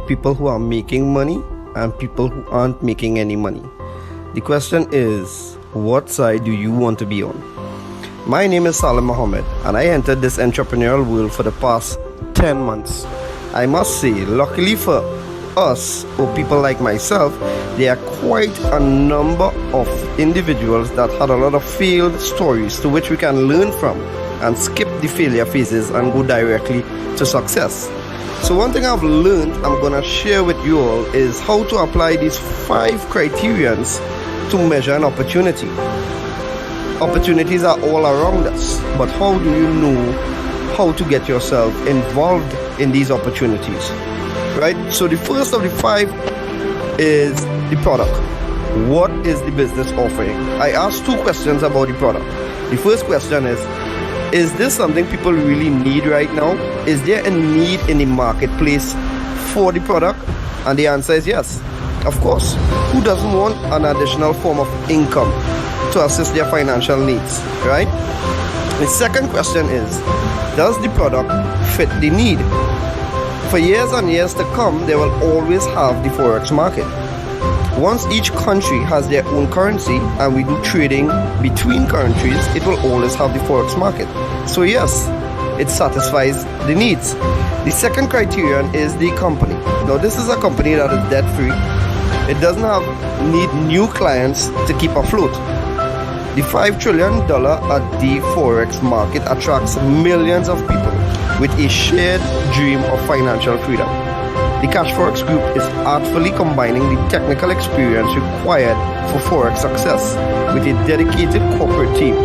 people who are making money and people who aren't making any money. The question is, what side do you want to be on? My name is Salim Mohammed, and I entered this entrepreneurial world for the past 10 months. I must say, luckily for us, or people like myself, there are quite a number of individuals that had a lot of failed stories to which we can learn from and skip the failure phases and go directly to success. So one thing I've learned I'm gonna share with you all is how to apply these 5 criterions to measure an opportunity. Opportunities are all around us, but how do you know how to get yourself involved in these opportunities? Right? So the first of the 5 is the product. What is the business offering? I asked 2 questions about the product. The first question is this something people really need right now? Is there a need in the marketplace for the product? And the answer is yes. Of course. Who doesn't want an additional form of income to assist their financial needs, right? The second question is, does the product fit the need? For years and years to come, they will always have the Forex market. Once each country has their own currency and we do trading between countries, it will always have the Forex market. So yes, it satisfies the needs. The second criterion is the company. Now this is a company that is debt free. It doesn't need new clients to keep afloat. The $5 trillion a day Forex market attracts millions of people with a shared dream of financial freedom. The Cashfx group is artfully combining the technical experience required for Forex success with a dedicated corporate team,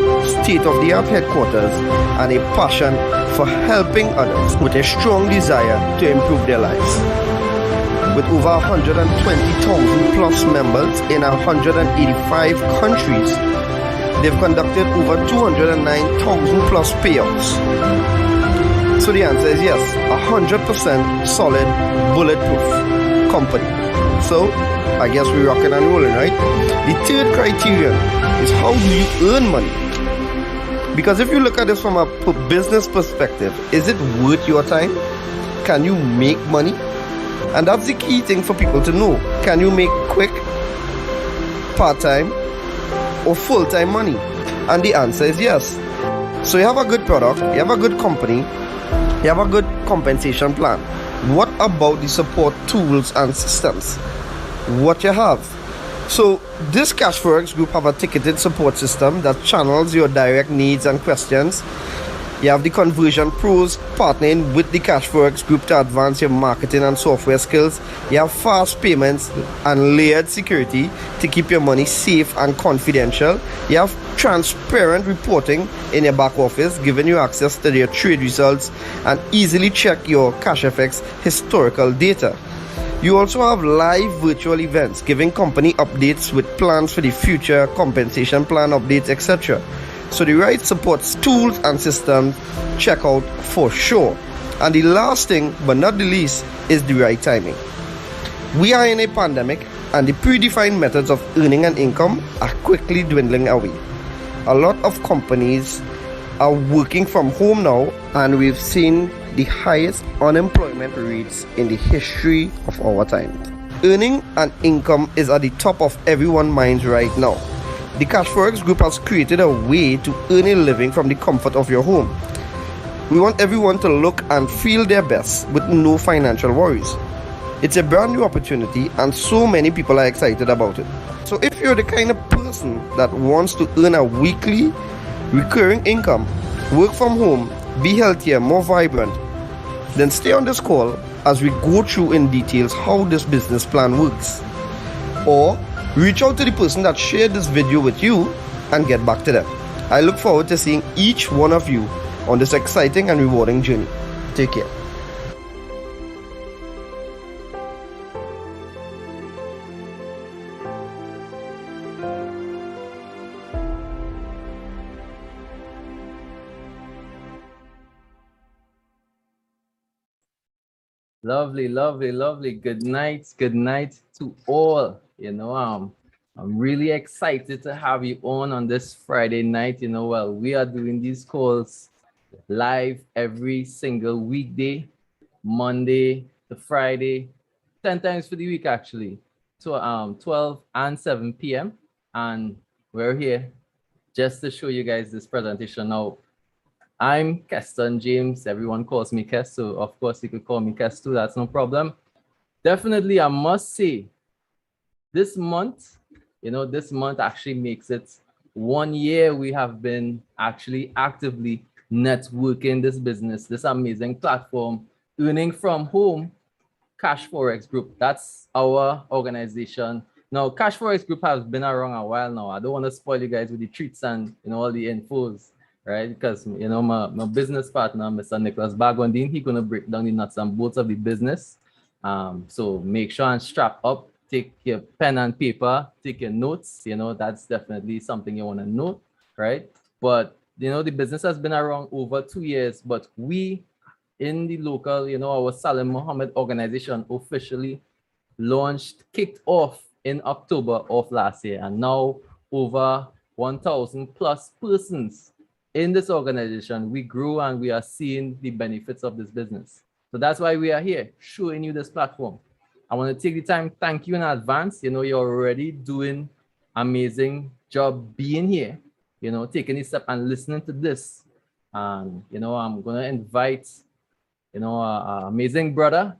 state-of-the-art headquarters, and a passion for helping others with a strong desire to improve their lives. With over 120,000 plus members in 185 countries, they've conducted over 209,000 plus payouts. So the answer is yes, 100% solid, bulletproof company. So I guess we're rocking and rolling, right? The third criterion is, how do you earn money? Because if you look at this from a business perspective, is it worth your time? Can you make money? And that's the key thing for people to know. Can you make quick, part-time, or full-time money? And the answer is yes. So you have a good product, you have a good company, you have a good compensation plan. What about the support tools and systems? What you have? So this Cashfx group have a ticketed support system that channels your direct needs and questions. You have the conversion pros partnering with the Cashfx group to advance your marketing and software skills. You have fast payments and layered security to keep your money safe and confidential. You have transparent reporting in your back office, giving you access to your trade results and easily check your Cashfx historical data. You also have live virtual events, giving company updates with plans for the future, compensation plan updates, etc. So the right support tools and systems, check out for sure. And the last thing, but not the least, is the right timing. We are in a pandemic, and the predefined methods of earning an income are quickly dwindling away. A lot of companies are working from home now, and we've seen the highest unemployment rates in the history of our time. Earning an income is at the top of everyone's minds right now. The Cashfx group has created a way to earn a living from the comfort of your home. We want everyone to look and feel their best with no financial worries. It's a brand new opportunity and so many people are excited about it. So if you're the kind of person that wants to earn a weekly recurring income, work from home, be healthier, more vibrant, then stay on this call as we go through in details how this business plan works. Or reach out to the person that shared this video with you and get back to them. I look forward to seeing each one of you on this exciting and rewarding journey. Take care. Lovely, lovely, lovely. Good night to all. I'm really excited to have you on this Friday night. We are doing these calls live every single weekday, Monday to Friday, 10 times for the week actually. So 12 and 7 p.m. and we're here just to show you guys this presentation. Now, I'm Keston James. Everyone calls me Kes, so of course you could call me Kes too. That's no problem. Definitely, I must say, this month, this month actually makes it 1 year we have been actually actively networking this business, this amazing platform, earning from home. Cashfx Group, that's our organization. Now, Cashfx Group has been around a while now. I don't want to spoil you guys with the treats and all the infos, right? Because my business partner, Mr. Nicholas Bagondine, he's gonna break down the nuts and bolts of the business. So make sure and strap up, take your pen and paper, take your notes. That's definitely something you want to note, right? But the business has been around over 2 years, but we in the local, our Salim Mohammed organization officially kicked off in October of last year. And now over 1,000 plus persons in this organization, we grew and we are seeing the benefits of this business. So that's why we are here showing you this platform. I want to take the time, thank you in advance. You're already doing amazing job being here, taking a step and listening to this. And, I'm going to invite an amazing brother,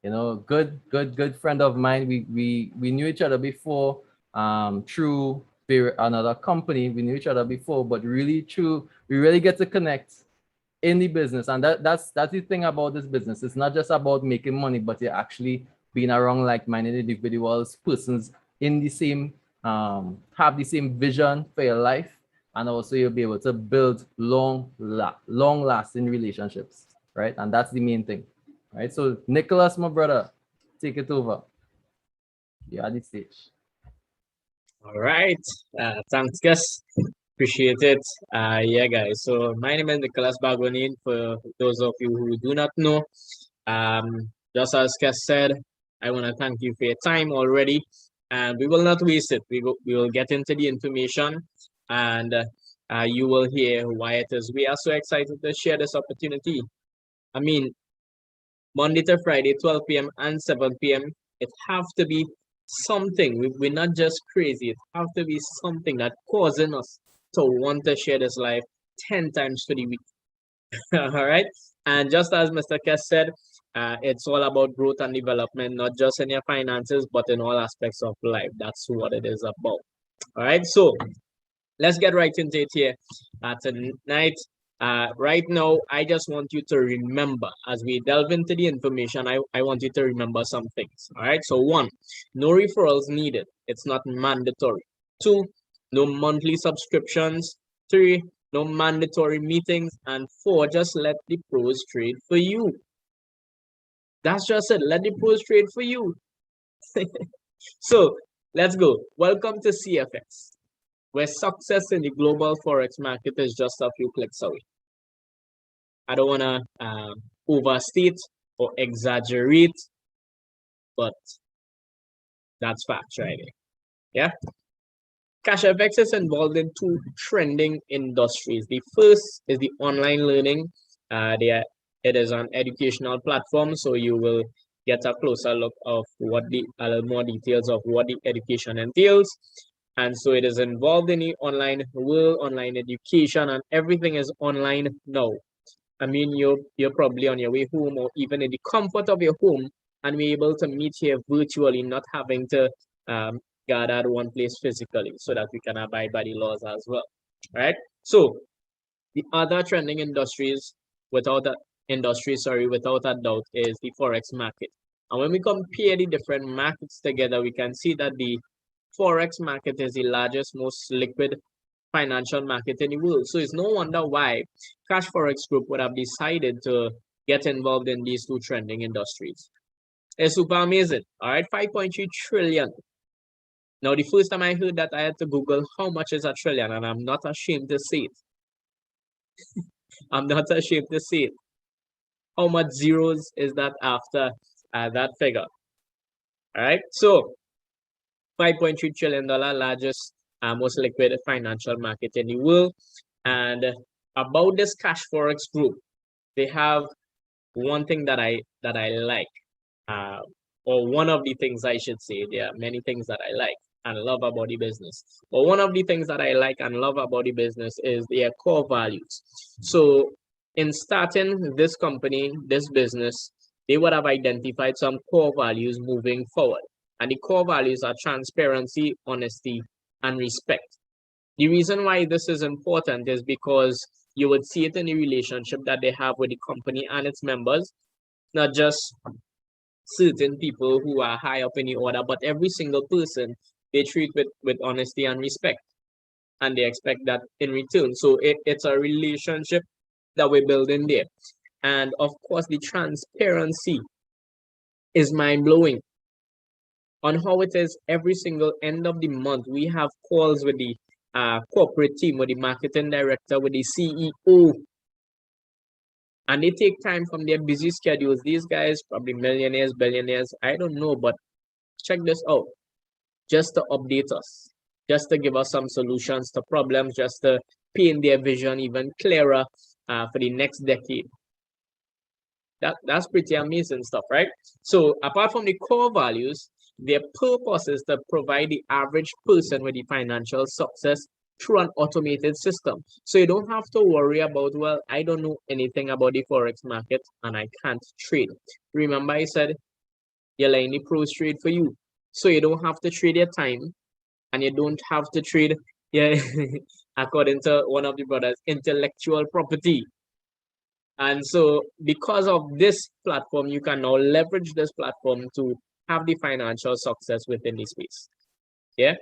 good friend of mine. We knew each other before through another company. We knew each other before, but we really get to connect in the business. And that's the thing about this business. It's not just about making money, but you're actually being around like-minded individuals, persons in the same, have the same vision for your life. And also you'll be able to build long-lasting relationships. Right? And that's the main thing, right? So Nicholas, my brother, take it over. You're at the stage. All right. Thanks, Gus. Appreciate it. Yeah, guys. So my name is Nicholas Bagonin. For those of you who do not know, just as Gus said, I want to thank you for your time already, and we will not waste it. We will get into the information, and you will hear why it is we are so excited to share this opportunity. I mean, Monday to Friday, 12 p.m. and 7 p.m. It have to be something. We're not just crazy. It have to be something that causing us to want to share this life 10 times for the week. All right. And just as Mr. Kess said, it's all about growth and development, not just in your finances, but in all aspects of life. That's what it is about. All right. So let's get right into it here. Tonight, right now, I just want you to remember, as we delve into the information, I want you to remember some things. All right. So 1, no referrals needed. It's not mandatory. 2, no monthly subscriptions. 3, no mandatory meetings. And 4, just let the pros trade for you. That's just it. Let the pros trade for you. So let's go. Welcome to CFX, where success in the global Forex market is just a few clicks away. I don't want to overstate or exaggerate, but that's facts right there. Yeah. Cashfx is involved in 2 trending industries. The first is the online learning. It is an educational platform, so you will get a closer look of a little more details of what the education entails. And so it is involved in the online world, online education, and everything is online now. I mean, you're probably on your way home or even in the comfort of your home, and we're able to meet here virtually, not having to gather at one place physically, so that we can abide by the laws as well. Right? So the other trending industries, without a doubt, is the Forex market. And when we compare the different markets together, we can see that the Forex market is the largest, most liquid financial market in the world. So it's no wonder why Cashfx Group would have decided to get involved in these 2 trending industries. It's super amazing. All right, 5.3 trillion. Now, the first time I heard that, I had to Google how much is a trillion, and I'm not ashamed to say it. I'm not ashamed to say it. How much zeros is that after that figure? All right, so $5.3 trillion, largest, most liquid financial market in the world. And about this Cashfx Group, they have one thing that I like. or one of the things I should say, there are many things that I like and love about the business. But one of the things that I like and love about the business is their core values. So in starting this company, this business, they would have identified some core values moving forward. And the core values are transparency, honesty, and respect. The reason why this is important is because you would see it in the relationship that they have with the company and its members, not just certain people who are high up in the order, but every single person they treat with honesty and respect. And they expect that in return. So it's a relationship that we're building there. And of course, the transparency is mind-blowing on how it is every single end of the month. We have calls with the corporate team, with the marketing director, with the CEO, and they take time from their busy schedules. These guys, probably millionaires, billionaires, I don't know, but check this out. Just to update us, just to give us some solutions to problems, just to paint their vision even clearer for the next decade. That's pretty amazing stuff, right? So apart from the core values, their purpose is to provide the average person with the financial success through an automated system. So you don't have to worry about, well, I don't know anything about the Forex market and I can't trade. Remember I said, you're letting the pros trade for you. So you don't have to trade your time and you don't have to trade, according to one of the brothers, intellectual property. And so because of this platform, you can now leverage this platform to have the financial success within the space. Yeah.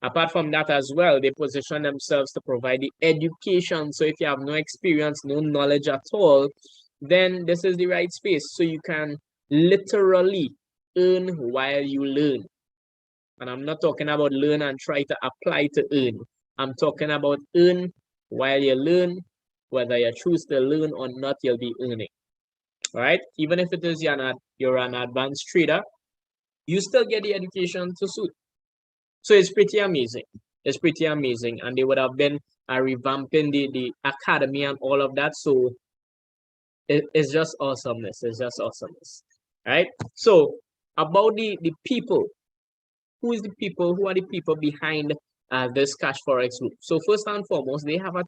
Apart from that as well, they position themselves to provide the education. So if you have no experience, no knowledge at all, then this is the right space. So you can literally earn while you learn. And I'm not talking about learn and try to apply to earn. I'm talking about earn while you learn. Whether you choose to learn or not, you'll be earning. All right. Even if it is you're an advanced trader, you still get the education to suit. So it's pretty amazing. It's pretty amazing. And they would have been revamping the academy and all of that. So it's just awesomeness. It's just awesomeness. All right. So about the people, who is the people? Who are the people behind this Cashfx group? So first and foremost, they have a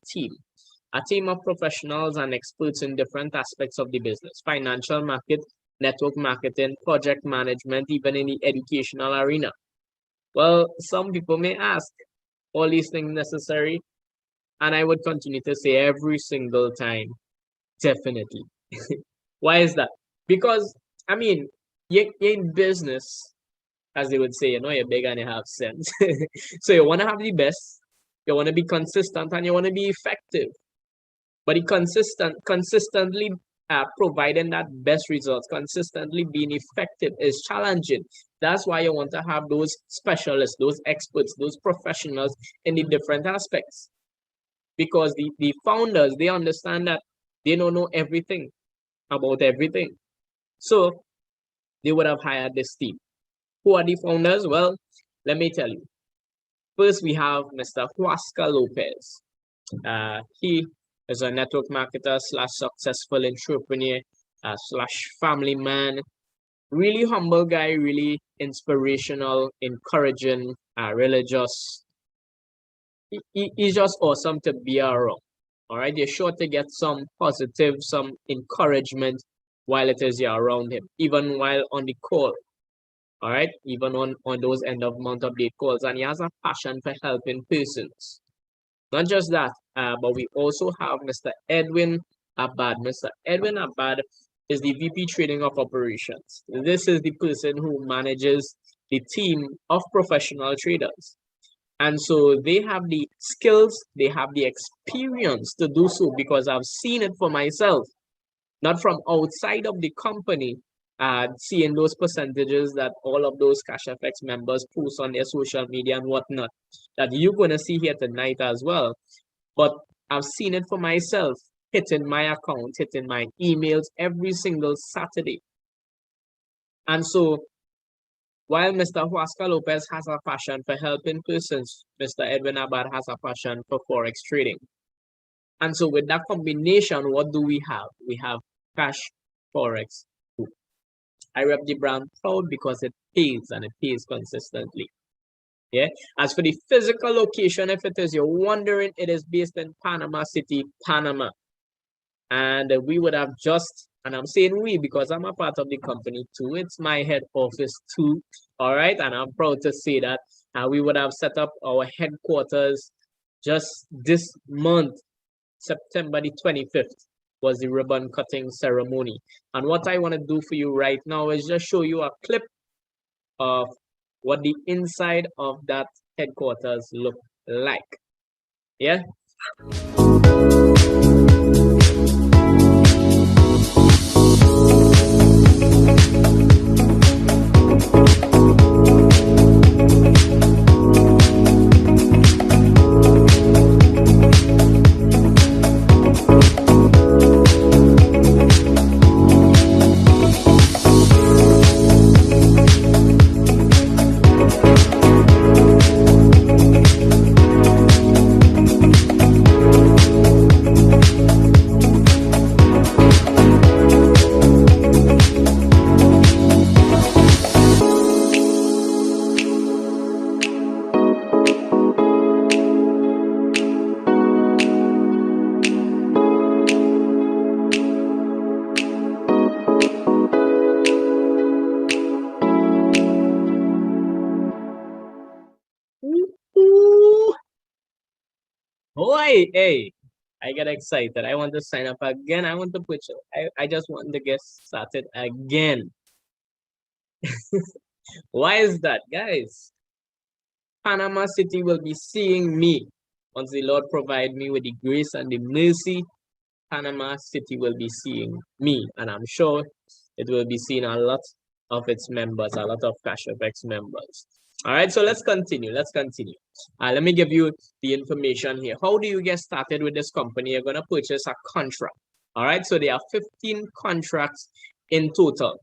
team of professionals and experts in different aspects of the business: financial market, network marketing, project management, even in the educational arena. Well, some people may ask, all these things necessary? And I would continue to say every single time, definitely. Why is that? Because, I mean, you're in business, as they would say, you're big and you have sense. So you want to have the best, you want to be consistent, and you want to be effective. But consistently providing that best results, consistently being effective is challenging. That's why you want to have those specialists, those experts, those professionals in the different aspects. Because the founders, they understand that they don't know everything about everything. So they would have hired this team. Who are the founders? Well, let me tell you. First, we have Mr. Huasca Lopez. He is a network marketer / successful entrepreneur / family man. Really humble guy, really inspirational, encouraging, religious. He's just awesome to be around. All right, you're sure to get some positive, some encouragement while it is you're around him, even while on the call. All right, even on those end of month update calls. And he has a passion for helping persons. Not just that, but we also have Mr. Edwin Abad. Mr. Edwin Abad is the VP Trading of Operations. This is the person who manages the team of professional traders. And so they have the skills, they have the experience to do so, because I've seen it for myself, not from outside of the company, seeing those percentages that all of those Cashfx members post on their social media and whatnot, that you're going to see here tonight as well. But I've seen it for myself, hitting my account, hitting my emails every single Saturday. And so while Mr. Huasca Lopez has a passion for helping persons, Mr. Edwin Abad has a passion for Forex trading. And so with that combination, what do we have? We have Cashfx Group. I rep the brand proud because it pays and it pays consistently. Yeah. As for the physical location, if it is you're wondering, it is based in Panama City, Panama. And we would have just, and I'm saying we because I'm a part of the company too. It's my head office too. All right. And I'm proud to say that we would have set up our headquarters just this month, September the 25th was the ribbon cutting ceremony. And what I want to do for you right now is just show you a clip of what the inside of that headquarters look like. Yeah. Boy, hey, I get excited. I want to sign up again. I want to put you. I just want to get started again. Why is that, guys? Panama City will be seeing me once the Lord provide me with the grace and the mercy. Panama City will be seeing me, and I'm sure it will be seeing a lot of its members, a lot of Cashfx members. All right, so let's continue. Let's continue. Let me give you the information here. How do you get started with this company? You're going to purchase a contract. All right, so there are 15 contracts in total.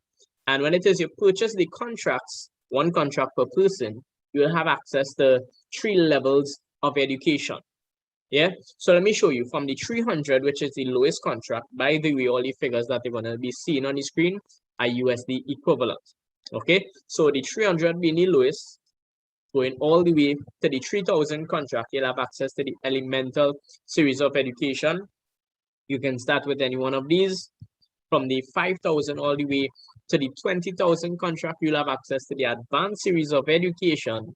And when it is you purchase the contracts, one contract per person, you'll have access to 3 levels of education. Yeah, so let me show you from the 300, which is the lowest contract. By the way, all the figures that you're going to be seeing on the screen are USD equivalent. Okay, so the 300 being the lowest, going all the way to the 3000 contract, you'll have access to the elemental series of education. You can start with any one of these. From the 5000 all the way to the 20,000 contract, you'll have access to the advanced series of education.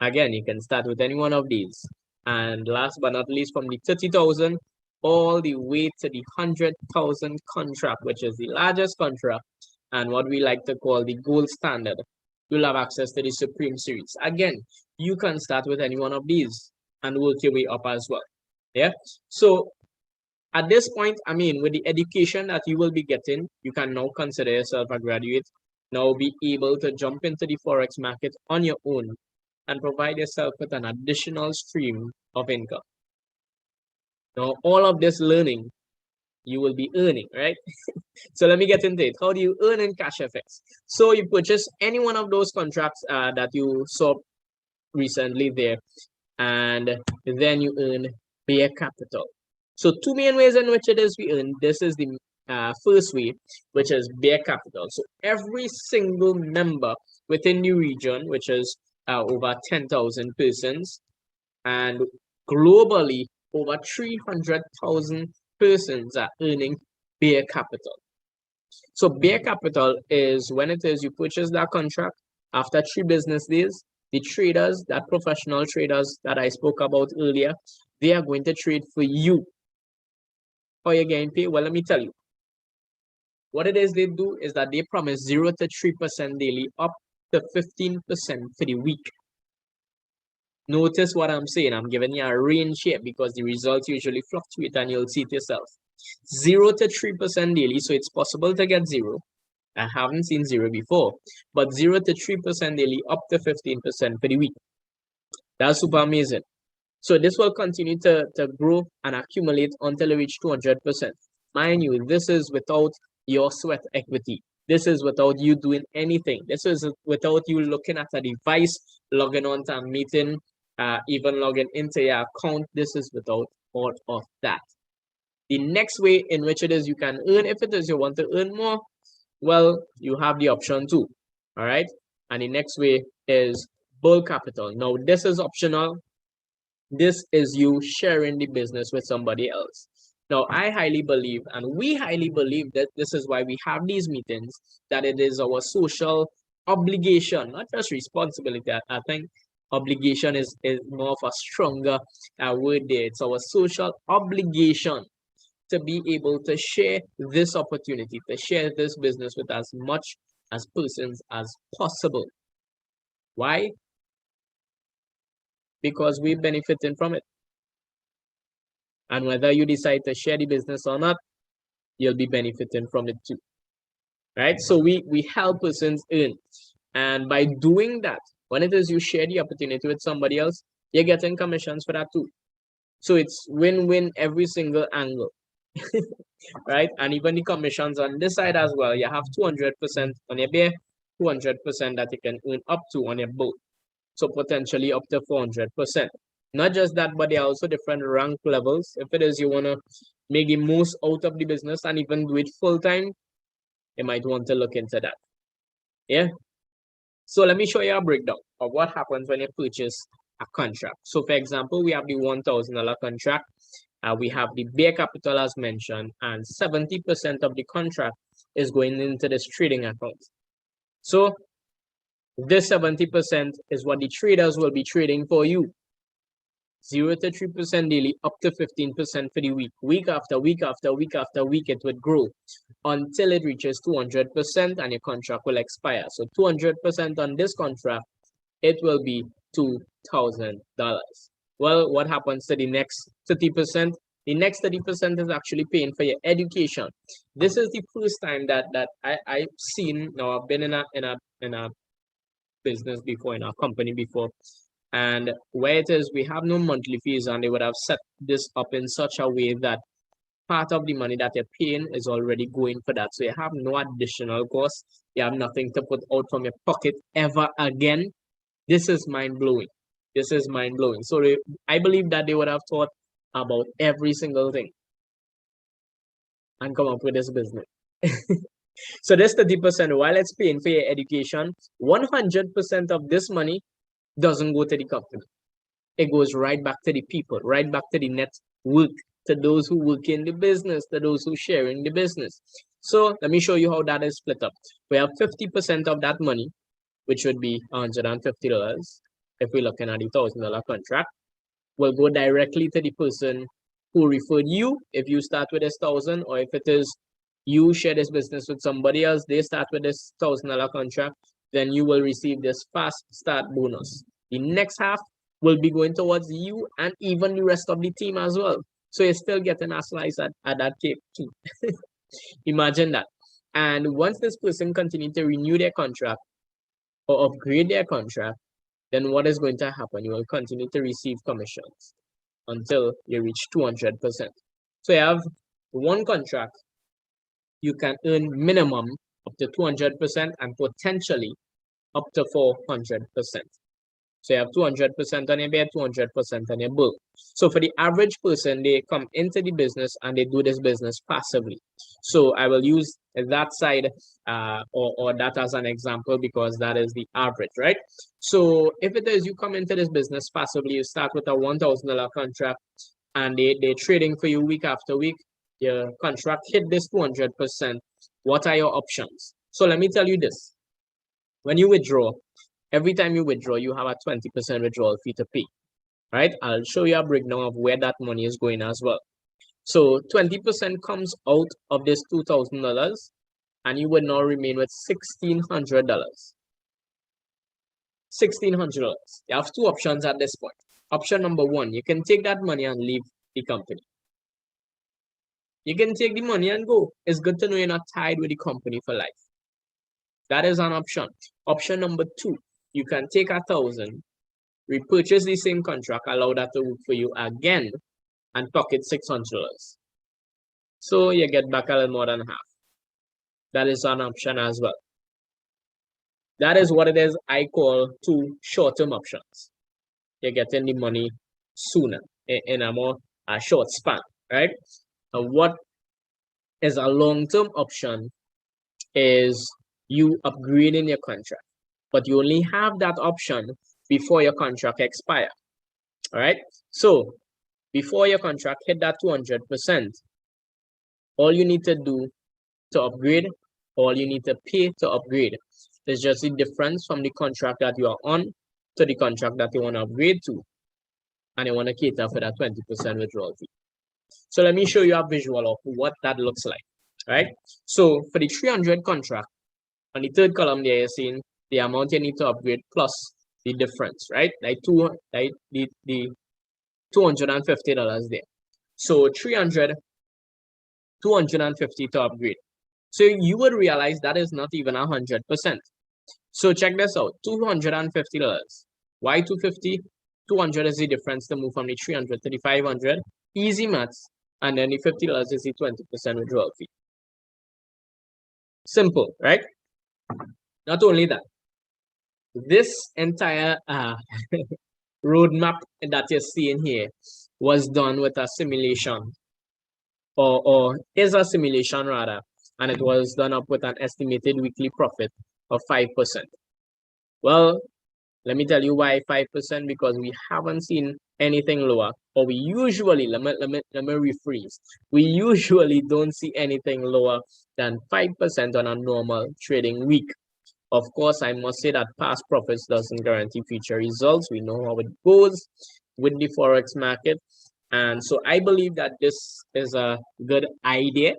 Again, you can start with any one of these. And last but not least, from the 30,000 all the way to the 100,000 contract, which is the largest contract and what we like to call the gold standard, you'll have access to the Supreme Series. Again, you can start with any one of these and work your way up as well. Yeah. So at this point, I mean, with the education that you will be getting, you can now consider yourself a graduate, now be able to jump into the Forex market on your own and provide yourself with an additional stream of income. Now, all of this learning, you will be earning, right? So let me get into it. How do you earn in Cashfx? So you purchase any one of those contracts that you saw recently there, and then you earn bare capital. So 2 main ways in which it is we earn. This is the first way, which is bare capital. So every single member within the region, which is over 10,000 persons, and globally over 300,000 persons are earning bare capital. So bare capital is when it is you purchase that contract after 3 business days, the traders, that professional traders that I spoke about earlier, they are going to trade for you. How you getting paid? Well, let me tell you. What it is they do is that they promise 0 to 3% daily, up to 15% for the week. Notice what I'm saying. I'm giving you a range here because the results usually fluctuate and you'll see it yourself. 0 to 3% daily, so it's possible to get 0. I haven't seen 0 before, but 0 to 3% daily, up to 15% for the week. That's super amazing. So this will continue to grow and accumulate until it reach 200%. Mind you, this is without your sweat equity. This is without you doing anything. This is without you looking at a device, logging on to a meeting, even logging into your account. This is without all of that. The next way in which it is you can earn, if it is you want to earn more, Well, you have the option too. All right. And the next way is bulk capital. Now, this is optional. This is you sharing the business with somebody else. Now, I highly believe, and we highly believe that this is why we have these meetings, that it is our social obligation, not just responsibility. I think obligation is more of a stronger word there. It's our social obligation to be able to share this opportunity, to share this business with as much as persons as possible. Why? Because we're benefiting from it. And whether you decide to share the business or not, you'll be benefiting from it too. Right? So we help persons earn. And by doing that, when it is you share the opportunity with somebody else, you're getting commissions for that too. So it's win-win every single angle. Right? And even the commissions on this side as well, you have 200% on your bear, 200% that you can earn up to on your boat. So potentially up to 400%. Not just that, but there are also different rank levels. If it is you want to make the most out of the business and even do it full time, you might want to look into that. Yeah. So let me show you a breakdown of what happens when you purchase a contract. So for example, we have the $1,000 contract. We have the bare capital as mentioned, and 70% of the contract is going into this trading account. So this 70% is what the traders will be trading for you. 0 to 3% daily, up to 15% for the week. Week after week after week after week, it would grow until it reaches 200% and your contract will expire. So 200% on this contract, it will be $2,000. Well, what happens to the next 30%? The next 30% is actually paying for your education. This is the first time that I've seen. Now I've been in a business before, in our company before, and where it is we have no monthly fees, and they would have set this up in such a way that part of the money that you're paying is already going for that. So you have no additional cost. You have nothing to put out from your pocket ever again. This is mind-blowing. This is mind-blowing. So I believe that they would have thought about every single thing and come up with this business. So this 30%, while it's paying for your education, 100% of this money doesn't go to the company. It goes right back to the people, right back to the network, to those who work in the business, to those who share in the business. So let me show you how that is split up. We have 50% of that money, which would be $150. If we're looking at the $1,000 contract, will go directly to the person who referred you. If you start with this 1,000, or if it is you share this business with somebody else, they start with this $1,000 contract, then you will receive this fast start bonus. The next half will be going towards you and even the rest of the team as well. So you're still getting a slice at that cake too. Imagine that. And once this person continues to renew their contract or upgrade their contract, then what is going to happen? You will continue to receive commissions until you reach 200%. So you have one contract, you can earn minimum up to 200% and potentially up to 400%. So you have 200% on your bear, 200% on your bull. So for the average person, they come into the business and they do this business passively. So I will use that side or that as an example because that is the average, right? So if it is you come into this business passively, you start with a $1,000 contract and they're trading for you week after week, your contract hit this 200%. What are your options? So let me tell you this. When you withdraw, every time you withdraw, you have a 20% withdrawal fee to pay, right? I'll show you a breakdown of where that money is going as well. So 20% comes out of this $2,000 and you would now remain with $1,600. $1,600. You have two options at this point. Option number one, you can take that money and leave the company. You can take the money and go. It's good to know you're not tied with the company for life. That is an option. Option number two, you can take 1,000, repurchase the same contract, allow that to work for you again, and pocket $600. So you get back a little more than half. That is an option as well. That is what it is I call two short-term options. You're getting the money sooner in a more short span, right? And what is a long-term option is you upgrading your contract, but you only have that option before your contract expire. All right. So before your contract hit that 200%, all you need to do to upgrade, all you need to pay to upgrade is just the difference from the contract that you are on to the contract that you want to upgrade to. And you want to cater for that 20% withdrawal fee. So let me show you a visual of what that looks like. Right. So for the 300 contract, on the third column there, you're seeing the amount you need to upgrade plus the difference, right? Like the $250 there. So 250 to upgrade. So you would realize that is not even 100%. So check this out, $250. Why 250? 200 is the difference to move from the 300 to the 500. Easy maths. And then the $50 is the 20% withdrawal fee. Simple, right? Not only that, this entire roadmap that you're seeing here was done with a simulation, or is a simulation rather, and it was done up with an estimated weekly profit of 5%. Well, let me tell you why 5%, because we haven't seen anything lower, or we usually, let me rephrase, we usually don't see anything lower than 5% on a normal trading week. Of course, I must say that past profits doesn't guarantee future results. We know how it goes with the Forex market. And so I believe that this is a good idea,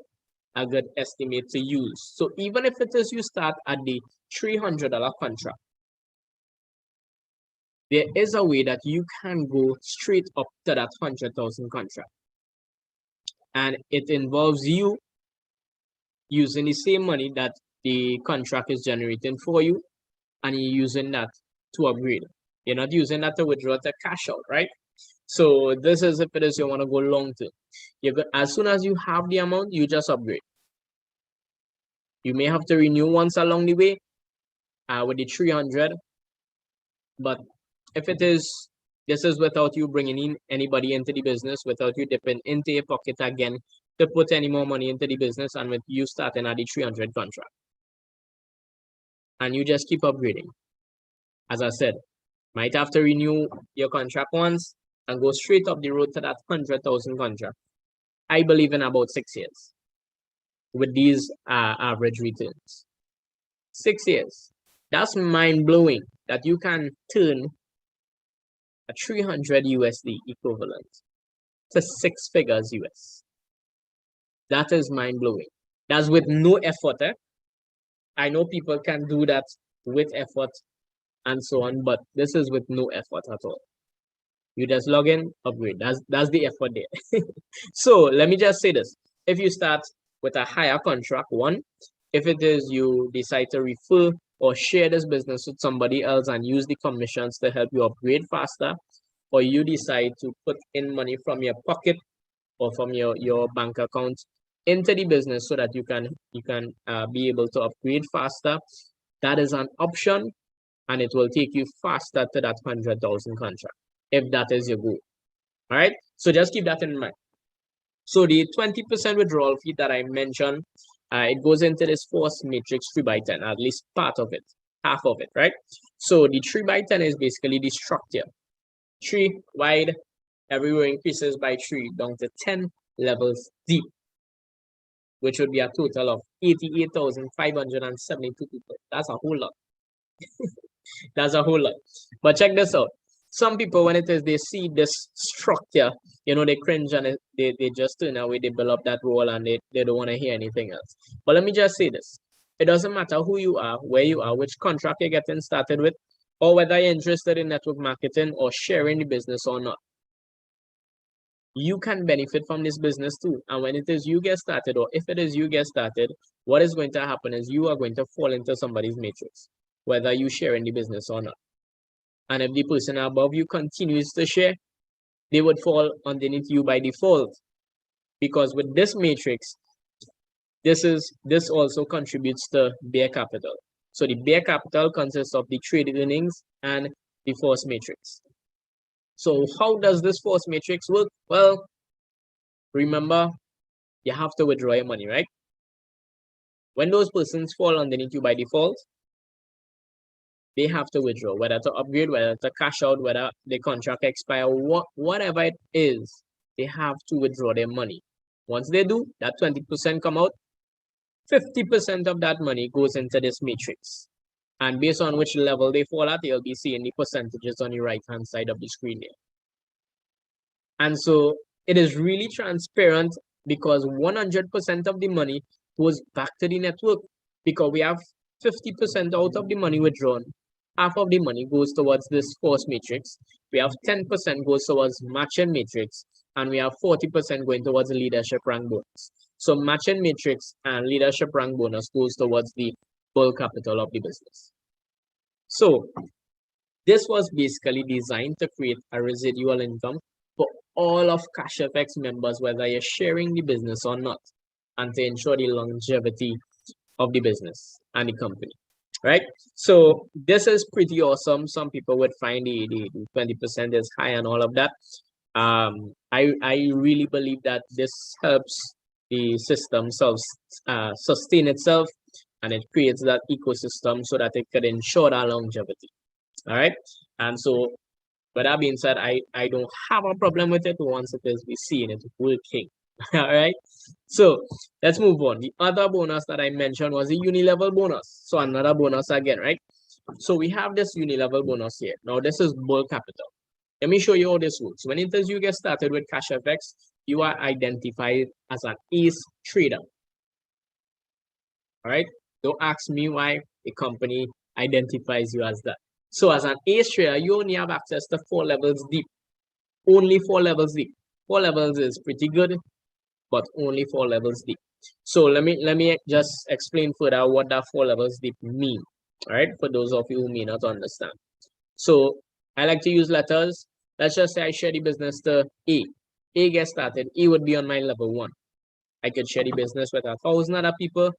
a good estimate to use. So even if it is you start at the $300 contract, there is a way that you can go straight up to that 100,000 contract. And it involves you using the same money that the contract is generating for you, and you're using that to upgrade. You're not using that to withdraw to cash out, right? So this is if it is you want to go long term. As soon as you have the amount, you just upgrade. You may have to renew once along the way with the 300, but if it is, this is without you bringing in anybody into the business, without you dipping into your pocket again to put any more money into the business, and with you starting at the 300 contract. And you just keep upgrading. As I said, might have to renew your contract once and go straight up the road to that 100,000 contract. I believe in about 6 years with these average returns. 6 years. That's mind-blowing that you can turn a 300 USD equivalent to 6 figures US. That is mind-blowing. That's with no effort. I know people can do that with effort and so on, but this is with no effort at all. You just log in, upgrade. That's the effort there. So let me just say this. If you start with a higher contract, one, if it is you decide to refer or share this business with somebody else and use the commissions to help you upgrade faster, or you decide to put in money from your pocket or from your bank account into the business so that you can be able to upgrade faster, that is an option, and it will take you faster to that 100,000 contract if that is your goal. All right, so just keep that in mind. So the 20% withdrawal fee that I mentioned, it goes into this force matrix 3x10, at least part of it, half of it, right? So the 3x10 is basically the structure. 3 wide, everywhere increases by 3 down to 10 levels deep, which would be a total of 88,572 people. That's a whole lot. That's a whole lot. But check this out. Some people, when it is they see this structure, they cringe and they just turn away, they build up that wall, and they don't want to hear anything else. But let me just say this. It doesn't matter who you are, where you are, which contract you're getting started with, or whether you're interested in network marketing or sharing the business or not. You can benefit from this business too. And when it is you get started, or if it is you get started, what is going to happen is you are going to fall into somebody's matrix, whether you share in the business or not. And if the person above you continues to share, they would fall underneath you by default. Because with this matrix, this also contributes to bear capital. So the bear capital consists of the trade earnings and the force matrix. So how does this force matrix work? Well, remember, you have to withdraw your money, right? When those persons fall underneath you by default, they have to withdraw, whether to upgrade, whether to cash out, whether the contract expire, whatever it is, they have to withdraw their money. Once they do, that 20% come out, 50% of that money goes into this matrix. And based on which level they fall at, you'll be seeing the percentages on the right-hand side of the screen here. And so it is really transparent because 100% of the money goes back to the network, because we have 50% out of the money withdrawn. Half of the money goes towards this force matrix. We have 10% goes towards matching matrix, and we have 40% going towards the leadership rank bonus. So matching matrix and leadership rank bonus goes towards the full capital of the business. So this was basically designed to create a residual income for all of Cashfx members, whether you're sharing the business or not, and to ensure the longevity of the business and the company, right? So this is pretty awesome. Some people would find the 20% is high and all of that. I really believe that this helps the system sustain itself, and it creates that ecosystem so that it could ensure that longevity. All right. And so, with that being said, I don't have a problem with it once it is we see it working. All right. So let's move on. The other bonus that I mentioned was the uni-level bonus. So another bonus again, right? So we have this uni-level bonus here. Now this is bull capital. Let me show you how this works. When it is you get started with Cashfx, you are identified as an ace trader. All right. Don't ask me why the company identifies you as that. So as an ace trader, you only have access to 4 levels deep. Only 4 levels deep. 4 levels is pretty good, but only 4 levels deep. So let me just explain further what that 4 levels deep mean. All right, for those of you who may not understand. So I like to use letters. Let's just say I share the business to A. A gets started. A would be on my level 1. I could share the business with 1,000 other people.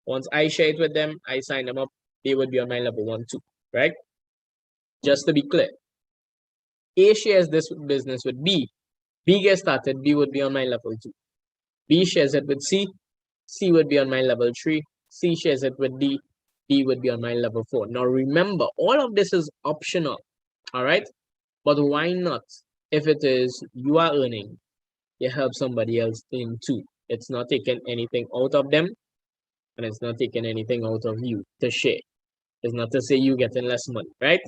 Once I share it with them, I sign them up. They would be on my level 1 too, right? Just to be clear, A shares this business with B. B gets started, B would be on my level 2. B shares it with C. C would be on my level 3. C shares it with D. D would be on my level 4. Now remember, all of this is optional, all right? But why not? If it is you are earning, you help somebody else earn too. It's not taking anything out of them, and it's not taking anything out of you to share. It's not to say you getting less money, right?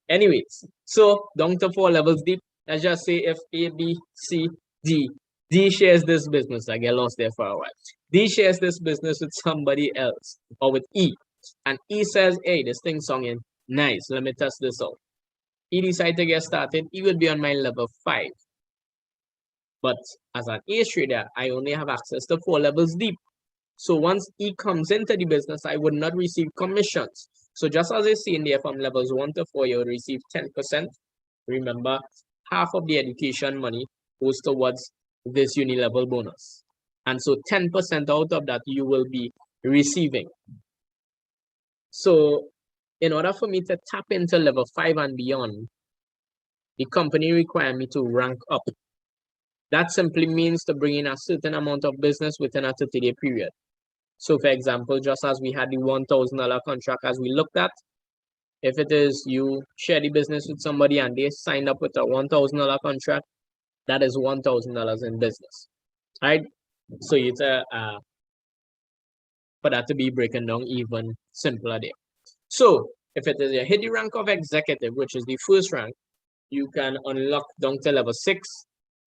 Anyways, so down to 4 levels deep. Let's just say if A, B, C, D. D shares this business. I get lost there for a while. D shares this business with somebody else or with E. And E says, hey, this thing's songing nice. Let me test this out. E decides to get started. E would be on my level 5. But as an ace trader, I only have access to 4 levels deep. So once E comes into the business, I would not receive commissions. So just as I see in there, from levels 1 to 4, you would receive 10%. Remember, half of the education money goes towards this uni-level bonus. And so 10% out of that you will be receiving. So in order for me to tap into level 5 and beyond, the company requires me to rank up. That simply means to bring in a certain amount of business within a 30-day period. So for example, just as we had the $1,000 contract as we looked at, if it is you share the business with somebody and they signed up with a $1,000 contract, that is $1,000 in business, right? So it's for that to be broken down even simpler there. So if it is you hit the rank of executive, which is the first rank, you can unlock down to level 6,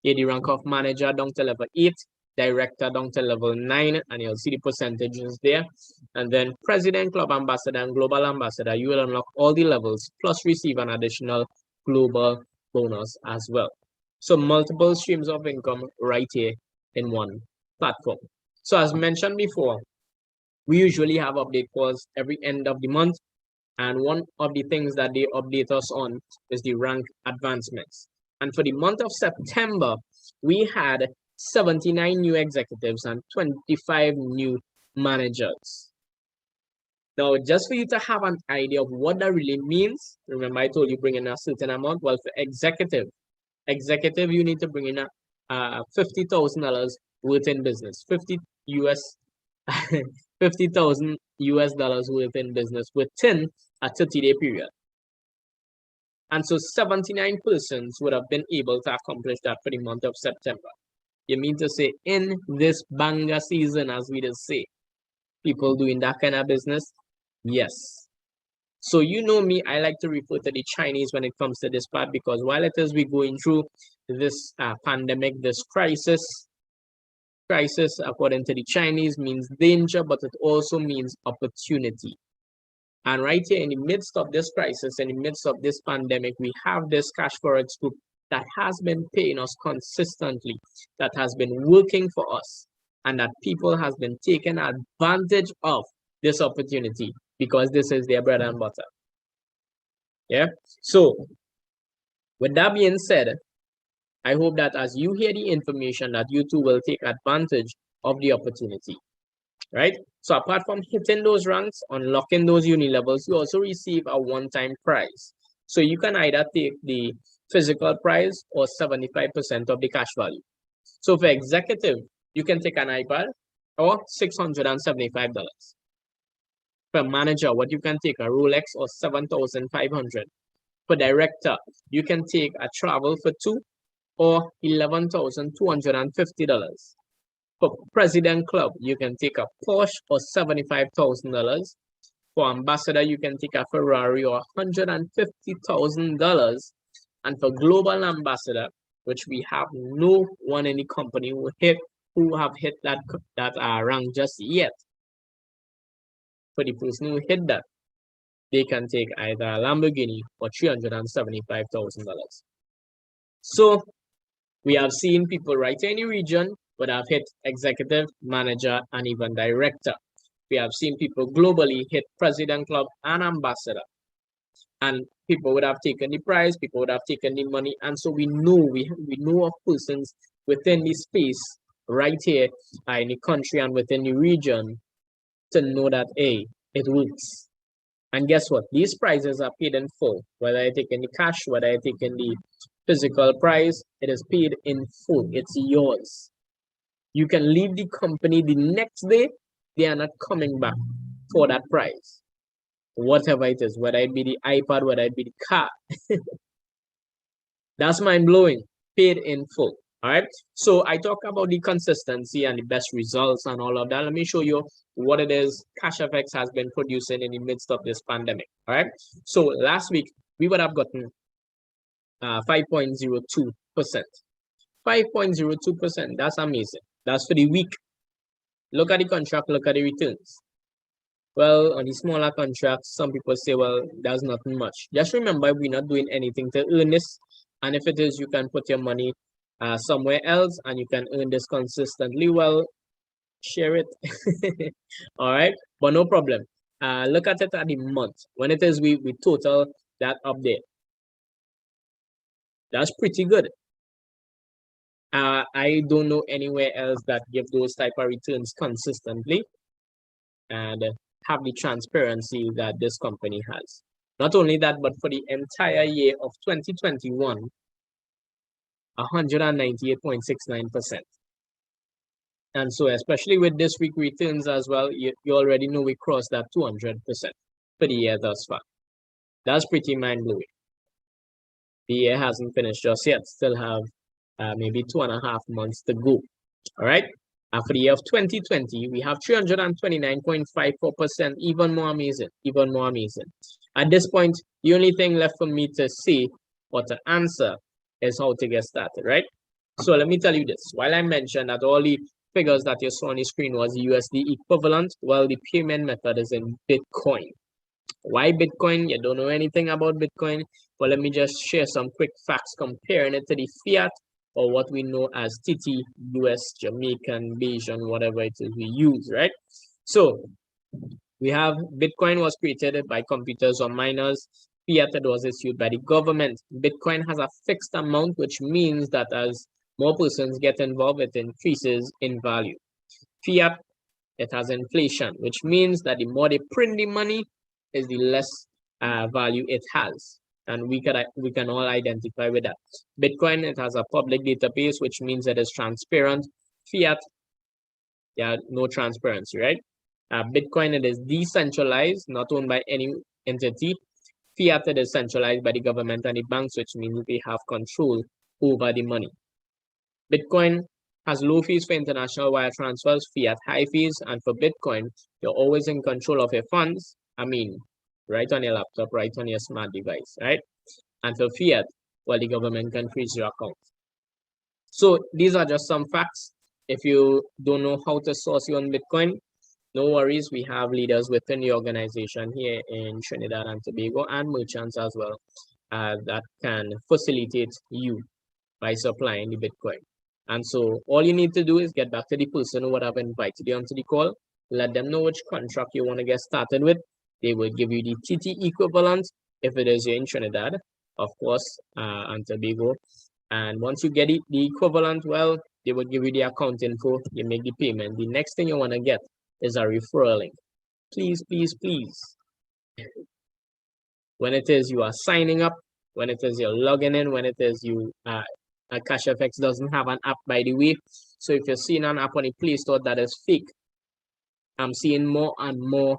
hit the rank of manager down to level 8, director down to level 9, and you'll see the percentages there. And then president, club ambassador, and global ambassador, you will unlock all the levels plus receive an additional global bonus as well. So multiple streams of income right here in one platform. So as mentioned before, we usually have update calls every end of the month. And one of the things that they update us on is the rank advancements. And for the month of September, we had 79 new executives and 25 new managers. Now, just for you to have an idea of what that really means, remember I told you bring in a certain amount. Well, for executive, you need to bring in a $50,000 worth in business, 50 US $50,000 US within business within a 30-day period. And so 79 persons would have been able to accomplish that for the month of September. You mean to say in this banger season, as we just say, people doing that kind of business? Yes. So you know me, I like to refer to the Chinese when it comes to this part, because while it is we going through this pandemic, this crisis according to the Chinese means danger, but it also means opportunity. And right here in the midst of this crisis, in the midst of this pandemic, we have this Cashfx group that has been paying us consistently, that has been working for us, and that people has been taking advantage of this opportunity because this is their bread and butter. Yeah. So with that being said, I hope that as you hear the information that you too will take advantage of the opportunity, right? So apart from hitting those ranks, unlocking those uni levels, you also receive a one-time prize. So you can either take the physical prize or 75% of the cash value. So for executive, you can take an iPad or $675. For manager, what you can take a Rolex or $7,500. For director, you can take a travel for two or $11,250. For president club, you can take a Porsche or $75,000. For ambassador, you can take a Ferrari or $150,000. And for global ambassador, which we have no one in the company who have hit that rank just yet. For the person who hit that, they can take either a Lamborghini or $375,000. So we have seen people right here in the region would have hit executive, manager, and even director. We have seen people globally hit president club and ambassador. And people would have taken the prize, people would have taken the money. And so we know of persons within the space right here in the country and within the region to know that, hey, it works. And guess what? These prizes are paid in full. Whether I take in the cash, whether I take in the physical prize, it is paid in full. It's yours. You can leave the company the next day, they are not coming back for that prize. Whatever it is, whether it be the iPad, whether it be the car. That's mind-blowing, paid in full. All right. So I talk about the consistency and the best results and all of that. Let me show you what it is Cashfx has been producing in the midst of this pandemic. All right. So last week we would have gotten 5.02%. 5.02%. That's amazing. That's for the week. Look at the contract, look at the returns. Well, on the smaller contracts, some people say, well, there's nothing much. Just remember, we're not doing anything to earn this. And if it is, you can put your money somewhere else and you can earn this consistently. Well, share it. All right, but no problem. Look at it at the month. When it is, we total that up there. That's pretty good. I don't know anywhere else that give those type of returns consistently and have the transparency that this company has. Not only that, but for the entire year of 2021, 198.69%. And so especially with this week returns as well, you already know we crossed that 200% for the year thus far. That's pretty mind-blowing. The year hasn't finished just yet. Still have maybe 2.5 months to go. All right. For the year of 2020, we have 329.54%, even more amazing, even more amazing. At this point, the only thing left for me to say or to answer is how to get started, right? So let me tell you this. While I mentioned that all the figures that you saw on the screen was USD equivalent, well, the payment method is in Bitcoin. Why Bitcoin? You don't know anything about Bitcoin. Well, let me just share some quick facts comparing it to the fiat or what we know as TT, US, Jamaican, Bayesian, whatever it is we use, right? So we have Bitcoin was created by computers or miners. Fiat was issued by the government. Bitcoin has a fixed amount, which means that as more persons get involved, it increases in value. Fiat, it has inflation, which means that the more they print the money, is the less value it has. And we can all identify with that. Bitcoin, it has a public database, which means it is transparent. Fiat, yeah, no transparency, right? Bitcoin, it is decentralized, not owned by any entity. Fiat, it is centralized by the government and the banks, which means they have control over the money. Bitcoin has low fees for international wire transfers, fiat high fees, and for Bitcoin, you're always in control of your funds. I mean, right on your laptop, right on your smart device, right? And for fiat, well, the government can freeze your account. So these are just some facts. If you don't know how to source your own Bitcoin, no worries. We have leaders within the organization here in Trinidad and Tobago and merchants as well that can facilitate you by supplying the Bitcoin. And so all you need to do is get back to the person who would have invited you onto the call, let them know which contract you want to get started with. They will give you the TT equivalent if it is in Trinidad, of course, and Tobago. And once you get it, the equivalent, well, they will give you the account info, you make the payment. The next thing you want to get is a referral link. Please, please, please. When it is you are signing up, when it is you're logging in, when it is you Cashfx doesn't have an app, by the way. So if you're seeing an app on the Play Store that is fake, I'm seeing more and more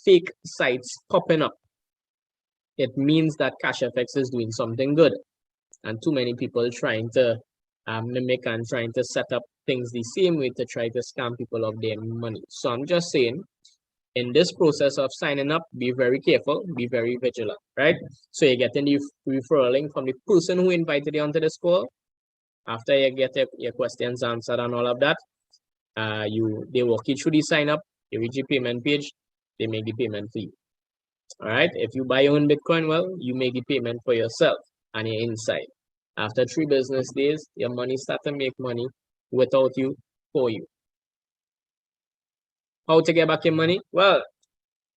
fake sites popping up. It means that Cashfx is doing something good, and too many people trying to mimic and trying to set up things the same way to try to scam people of their money. So I'm just saying, in this process of signing up, be very careful, be very vigilant, right? So you're getting the referral link from the person who invited you onto this call. After you get your questions answered and all of that, they walk you through the sign up, you reach the payment page, they make the payment for you. All right, if you buy your own Bitcoin, well, you make the payment for yourself and you're inside. After 3 business days, your money starts to make money without you, for you. How to get back your money? Well,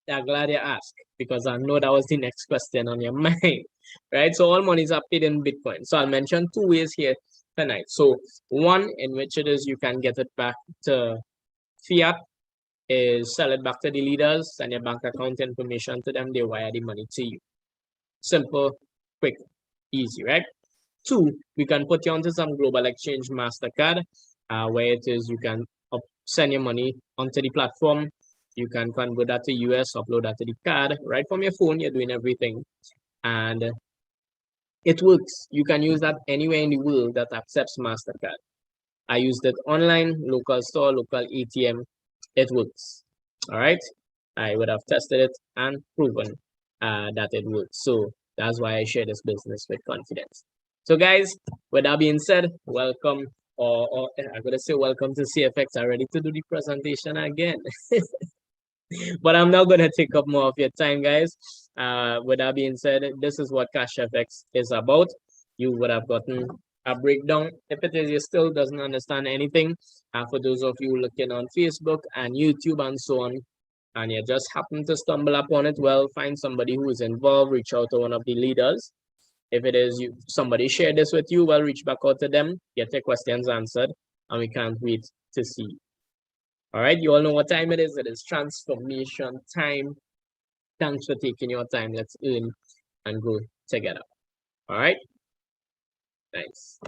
I'm glad you asked, because I know that was the next question on your mind, right? So all monies are paid in Bitcoin. So I'll mention 2 ways here tonight. So one in which it is you can get it back to fiat is sell it back to the leaders, send your bank account information to them, they wire the money to you. Simple, quick, easy, right? 2, we can put you onto some global exchange MasterCard, where it is you can send your money onto the platform. You can convert that to US, upload that to the card, right from your phone, you're doing everything. And it works. You can use that anywhere in the world that accepts MasterCard. I used it online, local store, local ATM. It works. All right. I would have tested it and proven that it works. So that's why I share this business with confidence. So guys, with that being said, welcome, or I'm gonna say welcome to CFX. I'm ready to do the presentation again. But I'm not gonna take up more of your time, guys. With that being said, this is what Cashfx is about. You would have gotten a breakdown. If it is you still doesn't understand anything, for those of you looking on Facebook and YouTube and so on, and you just happen to stumble upon it, well, find somebody who is involved, reach out to one of the leaders. If it is you, somebody share this with you, well, reach back out to them, get your questions answered, and we can't wait to see you. All right, you all know what time it is. It is transformation time. Thanks for taking your time. Let's earn and grow together. All right, thanks.